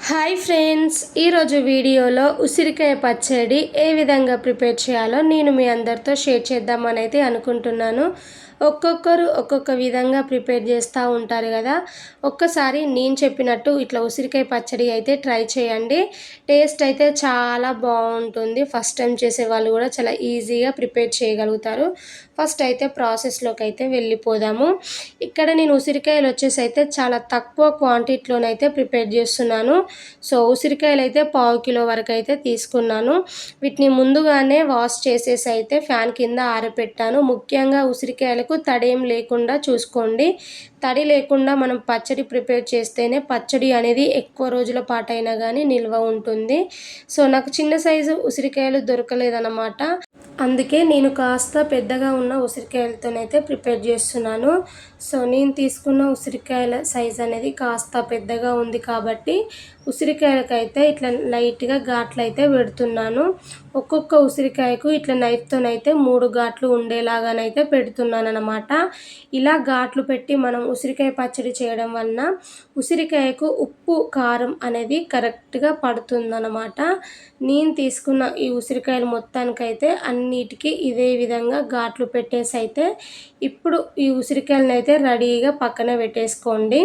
Hi friends, ఈరోజు వీడియోలో ఉసిరికాయ పచ్చడి ఏ విధంగా ప్రిపేర్ చేయాలో నేను మీ అందరితో షేర్ చేద్దామని అయితే అనుకుంటున్నాను. ఒక్కొక్కరు ఒక్కొక్క విధంగా ప్రిపేర్ చేస్తూ ఉంటారు కదా. ఒక్కసారి నేను చెప్పినట్టు ఇట్లా ఉసిరికాయ పచ్చడి అయితే ట్రై చేయండి. టేస్ట్ అయితే చాలా బాగుంటుంది. ఫస్ట్ టైం చేసే వాళ్ళు కూడా చాలా ఈజీగా ప్రిపేర్ చేయగలుగుతారు. ఫస్ట్ అయితే ప్రాసెస్లోకి అయితే వెళ్ళిపోదాము. ఇక్కడ నేను ఉసిరికాయలు వచ్చేసి అయితే చాలా తక్కువ క్వాంటిటీలోనైతే ప్రిపేర్ చేస్తున్నాను. సో ఉసిరికాయలు అయితే 1/2 కిలో వరకు అయితే తీసుకున్నాను. వీటిని ముందుగానే వాష్ చేసేసి అయితే ఫ్యాన్ కింద ఆరబెట్టాను. ముఖ్యంగా ఉసిరికాయలకు తడేం లేకుండా చూసుకోండి. తడి లేకుండా మనం పచ్చడి ప్రిపేర్ చేస్తేనే పచ్చడి అనేది ఎక్కువ రోజుల పాటైనా కానీ నిల్వ ఉంటుంది. సో నాకు చిన్న సైజు ఉసిరికాయలు దొరకలేదన్నమాట. అందుకే నేను కాస్త పెద్దగా ఉన్న ఉసిరికాయలతోనైతే ప్రిపేర్ చేస్తున్నాను. సో నేను తీసుకున్న ఉసిరికాయల సైజ్ అనేది కాస్త పెద్దగా ఉంది కాబట్టి ఉసిరికాయలకైతే ఇట్లా లైట్గా ఘాట్లు అయితే పెడుతున్నాను. ఒక్కొక్క ఉసిరికాయకు ఇట్లా నైఫ్తోనైతే 3 ఘాట్లు ఉండేలాగానైతే పెడుతున్నాను అన్నమాట. ఇలా ఘాట్లు పెట్టి మనం ఉసిరికాయ పచ్చడి చేయడం వలన ఉసిరికాయకు ఉప్పు కారం అనేది కరెక్ట్గా పడుతుందన్నమాట. నేను తీసుకున్న ఈ ఉసిరికాయలు మొత్తానికైతే అన్నిటికీ ఇదే విధంగా ఘాట్లు పెట్టేసి అయితే ఇప్పుడు ఈ ఉసిరికాయలను అయితే రెడీగా పక్కన పెట్టేసుకోండి.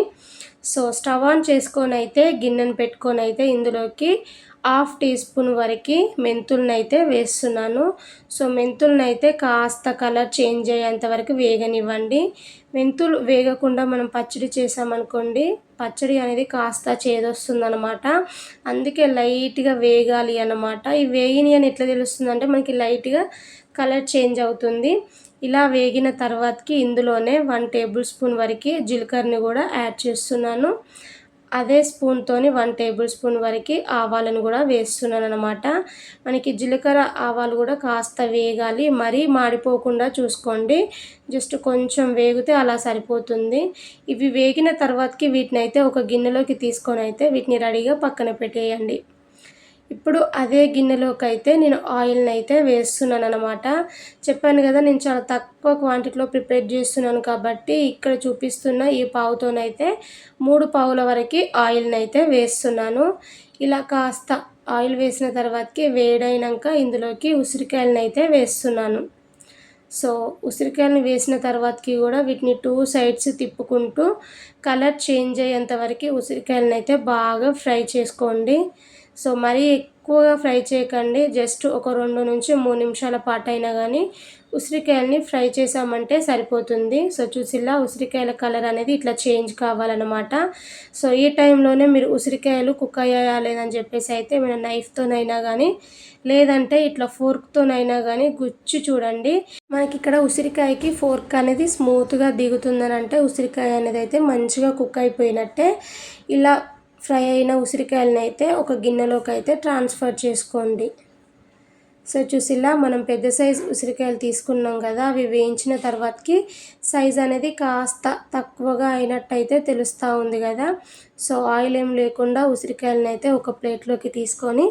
సో స్టవ్ ఆన్ చేసుకొని అయితే గిన్నెను పెట్టుకొని అయితే ఇందులోకి 1/2 టీ స్పూన్ వరకు మెంతులను అయితే వేస్తున్నాను. సో మెంతులను అయితే కాస్త కలర్ చేంజ్ అయ్యేంత వరకు వేగనివ్వండి. మెంతులు వేగకుండా మనం పచ్చడి చేసామనుకోండి, పచ్చడి అనేది కాస్త చేదొస్తుంది అనమాట. అందుకే లైట్గా వేగాలి అన్నమాట. ఈ వేగిని అని ఎట్లా తెలుస్తుందంటే మనకి లైట్గా కలర్ చేంజ్ అవుతుంది. ఇలా వేగిన తర్వాతకి ఇందులోనే 1 టేబుల్ స్పూన్ వరకు జీలకర్రని కూడా యాడ్ చేస్తున్నాను. అదే స్పూన్తోని 1 టేబుల్ స్పూన్ వరకు ఆవాలను కూడా వేస్తున్నాను అనమాట. మనకి జీలకర్ర ఆవాలు కూడా కాస్త వేగాలి, మరీ మాడిపోకుండా చూసుకోండి. జస్ట్ కొంచెం వేగితే అలా సరిపోతుంది. ఇవి వేగిన తర్వాతకి వీటిని అయితే ఒక గిన్నెలోకి తీసుకొని అయితే వీటిని రెడీగా పక్కన పెట్టేయండి. ఇప్పుడు అదే గిన్నెలోకి అయితే నేను ఆయిల్ని అయితే వేస్తున్నాను అనమాట. చెప్పాను కదా, నేను చాలా తక్కువ క్వాంటిటీలో ప్రిపేర్ చేస్తున్నాను కాబట్టి ఇక్కడ చూపిస్తున్న ఈ పావుతోనైతే 3 పావుల వరకు ఆయిల్ని అయితే వేస్తున్నాను. ఇలా కాస్త ఆయిల్ వేసిన తర్వాతకి వేడైనాక ఇందులోకి ఉసిరికాయలను అయితే వేస్తున్నాను. సో ఉసిరికాయలను వేసిన తర్వాతకి కూడా వీటిని 2 సైడ్స్ తిప్పుకుంటూ కలర్ చేంజ్ అయ్యేంత వరకు ఉసిరికాయలను అయితే బాగా ఫ్రై చేసుకోండి. సో మరీ ఎక్కువగా ఫ్రై చేయకండి. జస్ట్ ఒక 2 నుంచి 3 నిమిషాల పాటు అయినా కానీ ఉసిరికాయలని ఫ్రై చేసామంటే సరిపోతుంది. సో చూసిలా ఉసిరికాయల కలర్ అనేది ఇట్లా చేంజ్ కావాలన్నమాట. సో ఈ టైంలోనే మీరు ఉసిరికాయలు కుక్ అయ్యాయా లేదని చెప్పేసి అయితే ఏమైనా నైఫ్తోనైనా కానీ లేదంటే ఇట్లా ఫోర్క్తోనైనా కానీ గుచ్చి చూడండి. మనకి ఇక్కడ ఉసిరికాయకి ఫోర్క్ అనేది స్మూత్గా దిగుతుందని అంటే ఉసిరికాయ అనేది అయితే మంచిగా కుక్ అయిపోయినట్టే. ఇలా ఫ్రై అయిన ఉసిరికాయలను అయితే ఒక గిన్నెలోకి అయితే ట్రాన్స్ఫర్ చేసుకోండి. సో చూసిలా మనం పెద్ద సైజు ఉసిరికాయలు తీసుకున్నాం కదా, అవి వేయించిన తర్వాతకి సైజ్ అనేది కాస్త తక్కువగా అయినట్టయితే తెలుస్తూ ఉంది కదా. సో ఆయిల్ ఏం లేకుండా ఉసిరికాయలను అయితే ఒక ప్లేట్లోకి తీసుకొని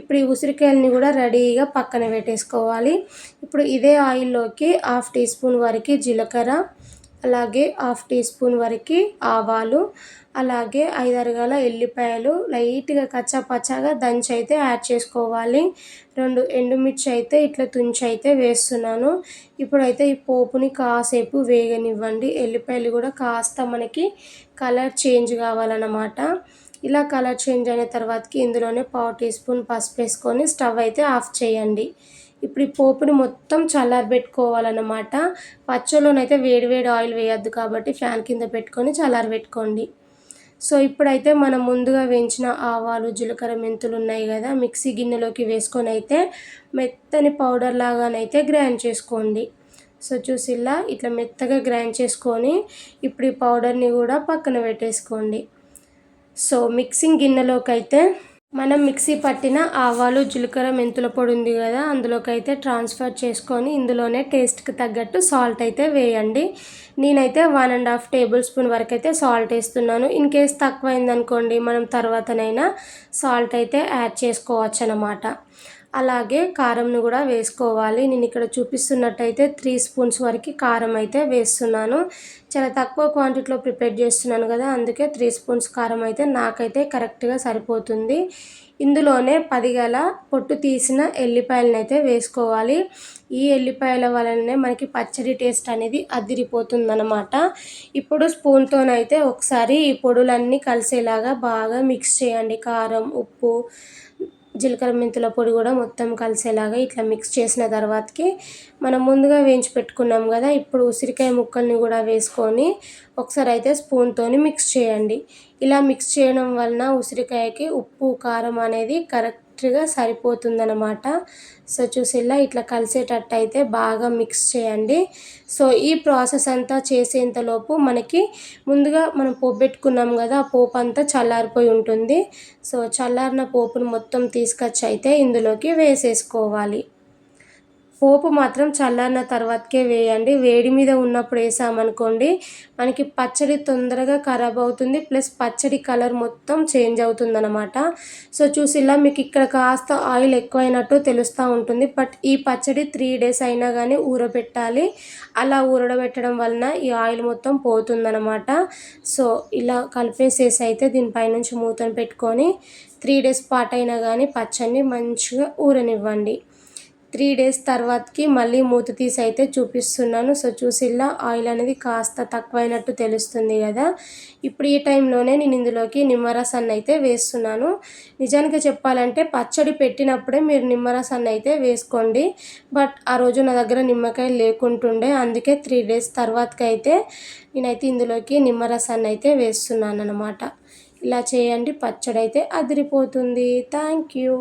ఇప్పుడు ఈ ఉసిరికాయలని కూడా రెడీగా పక్కన పెట్టేసుకోవాలి. ఇప్పుడు ఇదే ఆయిల్లోకి 1/2 టీ స్పూన్ వరకు జీలకర్ర, అలాగే 1/2 టీ స్పూన్ వరకు ఆవాలు, అలాగే 5-6 గల ఎల్లిపాయలు లైట్గా కచ్చా పచ్చాగా దంచి అయితే యాడ్ చేసుకోవాలి. 2 ఎండుమిర్చి అయితే ఇట్లా తుంచి అయితే వేస్తున్నాను. ఇప్పుడైతే ఈ పోపుని కాసేపు వేగనివ్వండి. ఎల్లిపాయలు కూడా కాస్త మనకి కలర్ చేంజ్ కావాలన్నమాట. ఇలా కలర్ చేంజ్ అయిన తర్వాతకి ఇందులోనే 1/2 టీ స్పూన్ పసుపు వేసుకొని స్టవ్ అయితే ఆఫ్ చేయండి. ఇప్పుడు ఈ పోపుని మొత్తం చల్లారబెట్టుకోవాలన్నమాట. పచ్చళ్ళలోనైతే వేడివేడి ఆయిల్ వేయద్దు కాబట్టి ఫ్యాన్ కింద పెట్టుకొని చల్లారబెట్టుకోండి. సో ఇప్పుడైతే మనం ముందుగా వేయించిన ఆవాలు, జీలకర్ర, మెంతులు ఉన్నాయి కదా, మిక్సీ గిన్నెలోకి వేసుకొని అయితే మెత్తని పౌడర్ లాగానైతే గ్రైండ్ చేసుకోండి. సో చూసిలా ఇట్లా మెత్తగా గ్రైండ్ చేసుకొని ఇప్పుడు ఈ పౌడర్ని కూడా పక్కన పెట్టేసుకోండి. సో మిక్సింగ్ గిన్నెలోకి అయితే మనం మిక్సీ పట్టిన ఆవాలు, జీలకర్ర, మెంతుల పొడి ఉంది కదా, అందులోకి అయితే ట్రాన్స్ఫర్ చేసుకొని ఇందులోనే టేస్ట్కి తగ్గట్టు సాల్ట్ అయితే వేయండి. నేనైతే 1.5 టేబుల్ స్పూన్ వరకు అయితే సాల్ట్ వేస్తున్నాను. ఇన్ కేస్ తక్కువైందనుకోండి మనం తర్వాతనైనా సాల్ట్ అయితే యాడ్ చేసుకోవచ్చు అన్నమాట. అలాగే కారంను కూడా వేసుకోవాలి. నేను ఇక్కడ చూపిస్తున్నట్టయితే 3 స్పూన్స్ వరకు కారం అయితే వేస్తున్నాను. చాలా తక్కువ క్వాంటిటీలో ప్రిపేర్ చేస్తున్నాను కదా, అందుకే 3 స్పూన్స్ కారం అయితే నాకైతే కరెక్ట్గా సరిపోతుంది. ఇందులోనే 10 గల పొట్టు తీసిన ఎల్లిపాయలనైతే వేసుకోవాలి. ఈ ఎల్లిపాయల వలననే మనకి పచ్చడి టేస్ట్ అనేది అదిరిపోతుందన్నమాట. ఇప్పుడు స్పూన్తోనైతే ఒకసారి ఈ పొడులన్నీ కలిసేలాగా బాగా మిక్స్ చేయండి. కారం, ఉప్పు, జీలకర్ర మెంతుల పొడి కూడా మొత్తం కలిసేలాగా ఇట్లా మిక్స్ చేసిన తర్వాతకి మనం ముందుగా వేయించి పెట్టుకున్నాం కదా, ఇప్పుడు ఉసిరికాయ ముక్కల్ని కూడా వేసుకొని ఒకసారి అయితే స్పూన్తోని మిక్స్ చేయండి. ఇలా మిక్స్ చేయడం వలన ఉసిరికాయకి ఉప్పు, కారం అనేది కరెక్ట్గా సరిపోతుందన్నమాట. సో చూసిలా ఇట్లా కలిసేటట్టు అయితే బాగా మిక్స్ చేయండి. సో ఈ ప్రాసెస్ అంతా చేసేంతలోపు మనకి ముందుగా మనం పోపు పెట్టుకున్నాం కదా, ఆ పోపు అంతా చల్లారిపోయి ఉంటుంది. సో చల్లారిన పోపును మొత్తం తీసుకొచ్చి అయితే ఇందులోకి వేసేసుకోవాలి. పోపు మాత్రం చల్లారిన తర్వాతకే వేయండి. వేడి మీద ఉన్నప్పుడు వేసామనుకోండి మనకి పచ్చడి తొందరగా ఖరాబ్ అవుతుంది, ప్లస్ పచ్చడి కలర్ మొత్తం చేంజ్ అవుతుందన్నమాట. సో చూసిలా మీకు ఇక్కడ కాస్త ఆయిల్ ఎక్కువైనట్టు తెలుస్తూ ఉంటుంది. బట్ ఈ పచ్చడి 3 డేస్ అయినా కానీ ఊరబెట్టాలి. అలా ఊరబెట్టడం వలన ఈ ఆయిల్ మొత్తం పోతుందన్నమాట. సో ఇలా కలిపేసేసి అయితే దీనిపైనుంచి మూతను పెట్టుకొని 3 డేస్ పాటు అయినా కానీ పచ్చడిని మంచిగా ఊరనివ్వండి. 3 డేస్ తర్వాతకి మళ్ళీ మూత తీసి అయితే చూపిస్తున్నాను. సో చూసిలా ఆయిల్ అనేది కాస్త తక్కువైనట్టు తెలుస్తుంది కదా. ఇప్పుడు ఈ టైంలోనే నేను ఇందులోకి నిమ్మరసాన్ని అయితే వేస్తున్నాను. నిజానికి చెప్పాలంటే పచ్చడి పెట్టినప్పుడే మీరు నిమ్మరసాన్ని అయితే వేసుకోండి. బట్ ఆ రోజు నా దగ్గర నిమ్మకాయ లేకుంటుండే, అందుకే 3 డేస్ తర్వాతకి అయితే నేనైతే ఇందులోకి నిమ్మరసాన్ని అయితే వేస్తున్నాను అన్నమాట. ఇలా చేయండి, పచ్చడి అయితే అదిరిపోతుంది. Thank you.